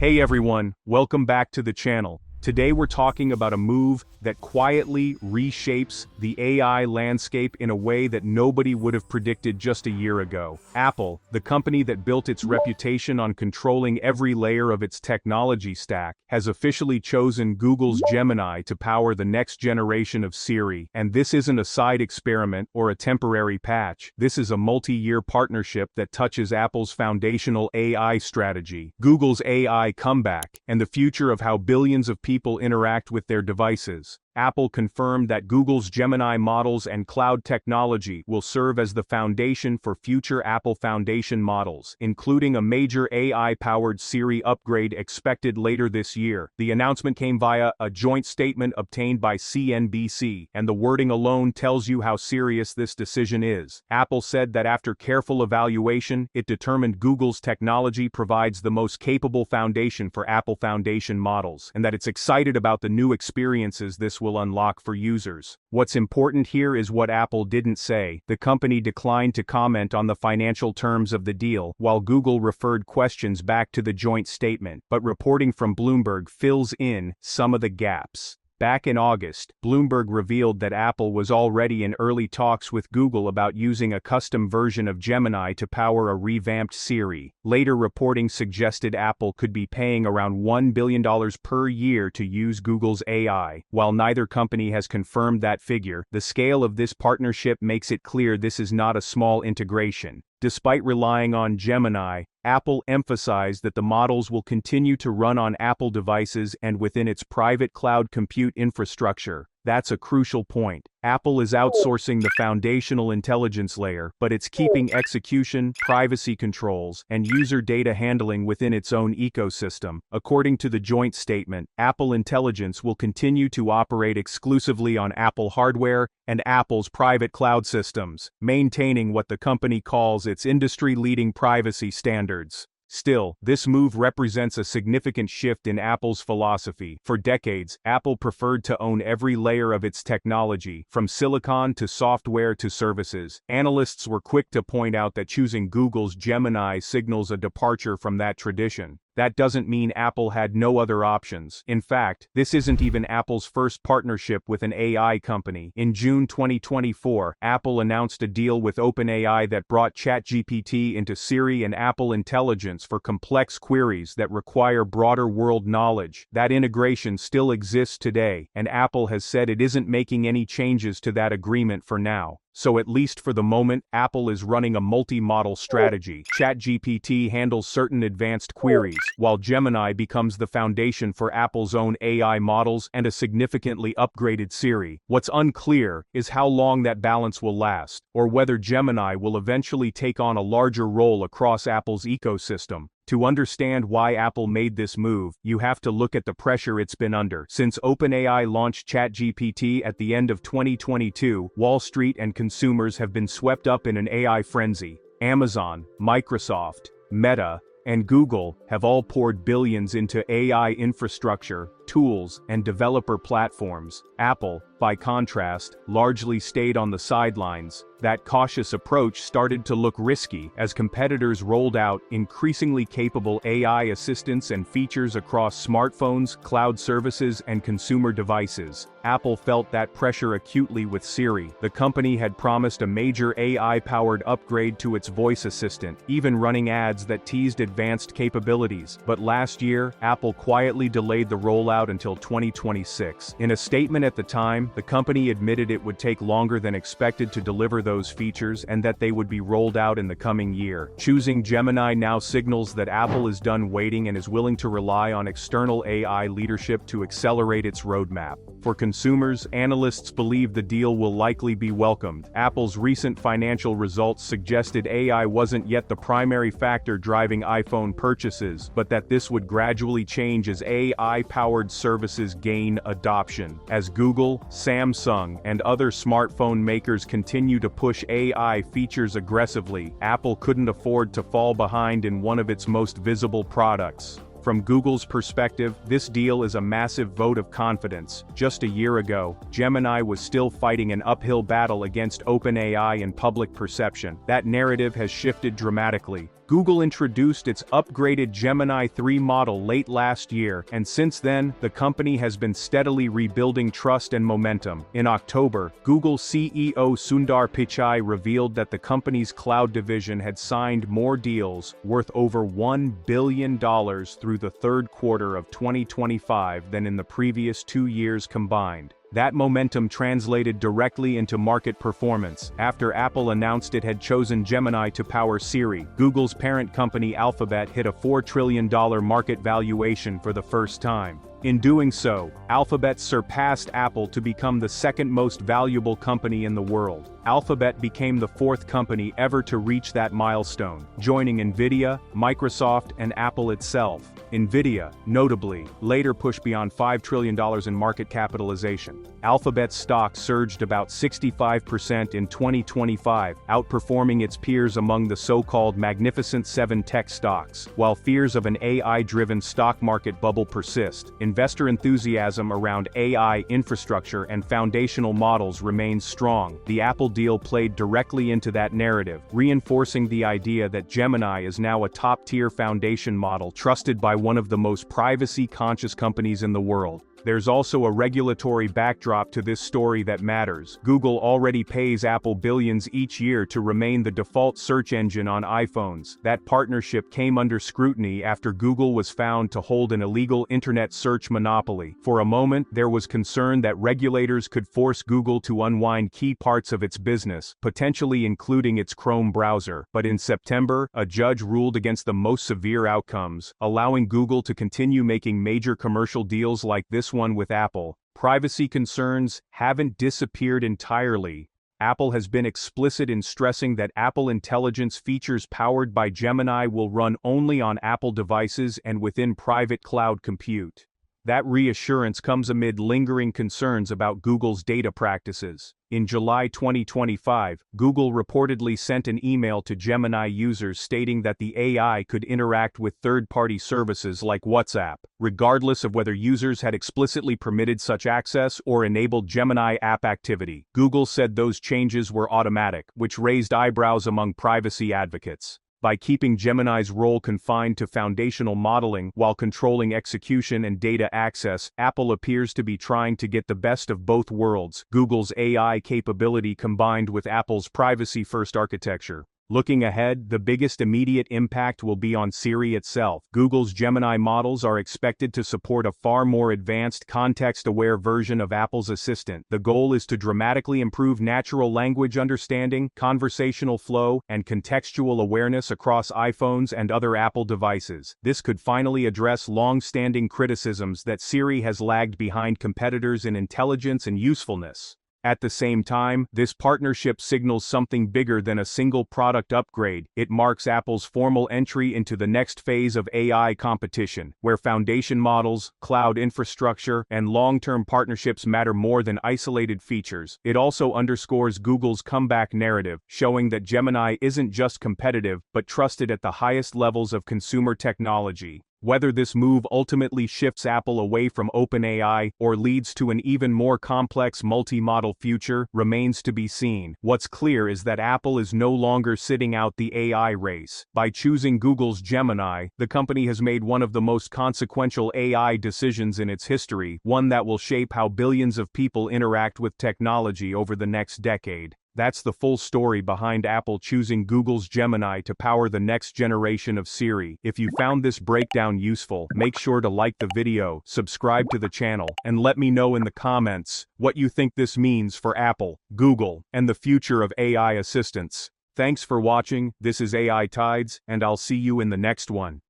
Hey everyone, welcome back to the channel. Today we're talking about a move that quietly reshapes the AI landscape in a way that nobody would have predicted just a year ago. Apple, the company that built its reputation on controlling every layer of its technology stack, has officially chosen Google's Gemini to power the next generation of Siri. And this isn't a side experiment or a temporary patch. This is a multi-year partnership that touches Apple's foundational AI strategy, Google's AI comeback, and the future of how billions of people interact with their devices. Apple confirmed that Google's Gemini models and cloud technology will serve as the foundation for future Apple Foundation models, including a major AI-powered Siri upgrade expected later this year. The announcement came via a joint statement obtained by CNBC, and the wording alone tells you how serious this decision is. Apple said that after careful evaluation, it determined Google's technology provides the most capable foundation for Apple Foundation models, and that it's excited about the new experiences this will unlock for users. What's important here is what Apple didn't say. The company declined to comment on the financial terms of the deal, while Google referred questions back to the joint statement, but reporting from Bloomberg fills in some of the gaps. Back in August, Bloomberg revealed that Apple was already in early talks with Google about using a custom version of Gemini to power a revamped Siri. Later reporting suggested Apple could be paying around $1 billion per year to use Google's AI. While neither company has confirmed that figure, the scale of this partnership makes it clear this is not a small integration. Despite relying on Gemini, Apple emphasized that the models will continue to run on Apple devices and within its private cloud compute infrastructure. That's a crucial point. Apple is outsourcing the foundational intelligence layer, but it's keeping execution, privacy controls, and user data handling within its own ecosystem. According to the joint statement, Apple Intelligence will continue to operate exclusively on Apple hardware and Apple's private cloud systems, maintaining what the company calls its industry-leading privacy standards. Still, this move represents a significant shift in Apple's philosophy. For decades, Apple preferred to own every layer of its technology, from silicon to software to services. Analysts were quick to point out that choosing Google's Gemini signals a departure from that tradition. That doesn't mean Apple had no other options. In fact, this isn't even Apple's first partnership with an AI company. In June 2024, Apple announced a deal with OpenAI that brought ChatGPT into Siri and Apple Intelligence for complex queries that require broader world knowledge. That integration still exists today, and Apple has said it isn't making any changes to that agreement for now. So at least for the moment, Apple is running a multi-model strategy. ChatGPT handles certain advanced queries, while Gemini becomes the foundation for Apple's own AI models and a significantly upgraded Siri. What's unclear is how long that balance will last, or whether Gemini will eventually take on a larger role across Apple's ecosystem. To understand why Apple made this move, you have to look at the pressure it's been under. Since OpenAI launched ChatGPT at the end of 2022, Wall Street and consumers have been swept up in an AI frenzy. Amazon, Microsoft, Meta, and Google have all poured billions into AI infrastructure, tools, and developer platforms. Apple, by contrast, largely stayed on the sidelines. That cautious approach started to look risky as competitors rolled out increasingly capable AI assistants and features across smartphones, cloud services, and consumer devices. Apple felt that pressure acutely with Siri. The company had promised a major AI-powered upgrade to its voice assistant, even running ads that teased advanced capabilities. But last year, Apple quietly delayed the rollout until 2026. In a statement at the time, the company admitted it would take longer than expected to deliver those features and that they would be rolled out in the coming year. Choosing Gemini now signals that Apple is done waiting and is willing to rely on external AI leadership to accelerate its roadmap. For consumers, analysts believe the deal will likely be welcomed. Apple's recent financial results suggested AI wasn't yet the primary factor driving iPhone purchases, but that this would gradually change as AI-powered services gain adoption. As Google, Samsung, and other smartphone makers continue to push AI features aggressively, Apple couldn't afford to fall behind in one of its most visible products. From Google's perspective, this deal is a massive vote of confidence. Just a year ago, Gemini was still fighting an uphill battle against OpenAI in public perception. That narrative has shifted dramatically. Google introduced its upgraded Gemini 3 model late last year, and since then, the company has been steadily rebuilding trust and momentum. In October, Google CEO Sundar Pichai revealed that the company's cloud division had signed more deals, worth over $1 billion through the third quarter of 2025 than in the previous 2 years combined. That momentum translated directly into market performance. After Apple announced it had chosen Gemini to power Siri, Google's parent company Alphabet hit a $4 trillion market valuation for the first time. In doing so, Alphabet surpassed Apple to become the second most valuable company in the world. Alphabet became the fourth company ever to reach that milestone, joining Nvidia, Microsoft, and Apple itself. Nvidia, notably, later pushed beyond $5 trillion in market capitalization. Alphabet's stock surged about 65% in 2025, outperforming its peers among the so-called Magnificent Seven tech stocks. While fears of an AI-driven stock market bubble persist, investor enthusiasm around AI infrastructure and foundational models remains strong. The Apple deal played directly into that narrative, reinforcing the idea that Gemini is now a top-tier foundation model trusted by one of the most privacy-conscious companies in the world. There's also a regulatory backdrop to this story that matters. Google already pays Apple billions each year to remain the default search engine on iPhones. That partnership came under scrutiny after Google was found to hold an illegal internet search monopoly. For a moment, there was concern that regulators could force Google to unwind key parts of its business, potentially including its Chrome browser. But in September, a judge ruled against the most severe outcomes, allowing Google to continue making major commercial deals like this one with Apple. Privacy concerns haven't disappeared entirely. Apple has been explicit in stressing that Apple Intelligence features powered by Gemini will run only on Apple devices and within private cloud compute. That reassurance comes amid lingering concerns about Google's data practices. In July 2025, Google reportedly sent an email to Gemini users stating that the AI could interact with third-party services like WhatsApp, regardless of whether users had explicitly permitted such access or enabled Gemini app activity. Google said those changes were automatic, which raised eyebrows among privacy advocates. By keeping Gemini's role confined to foundational modeling while controlling execution and data access, Apple appears to be trying to get the best of both worlds, Google's AI capability combined with Apple's privacy-first architecture. Looking ahead, the biggest immediate impact will be on Siri itself. Google's Gemini models are expected to support a far more advanced, context-aware version of Apple's Assistant. The goal is to dramatically improve natural language understanding, conversational flow, and contextual awareness across iPhones and other Apple devices. This could finally address long-standing criticisms that Siri has lagged behind competitors in intelligence and usefulness. At the same time, this partnership signals something bigger than a single product upgrade. It marks Apple's formal entry into the next phase of AI competition, where foundation models, cloud infrastructure, and long-term partnerships matter more than isolated features. It also underscores Google's comeback narrative, showing that Gemini isn't just competitive, but trusted at the highest levels of consumer technology. Whether this move ultimately shifts Apple away from OpenAI or leads to an even more complex multi-model future remains to be seen. What's clear is that Apple is no longer sitting out the AI race. By choosing Google's Gemini, the company has made one of the most consequential AI decisions in its history, one that will shape how billions of people interact with technology over the next decade. That's the full story behind Apple choosing Google's Gemini to power the next generation of Siri. If you found this breakdown useful, make sure to like the video, subscribe to the channel, and let me know in the comments what you think this means for Apple, Google, and the future of AI assistants. Thanks for watching. This is AI Tides, and I'll see you in the next one.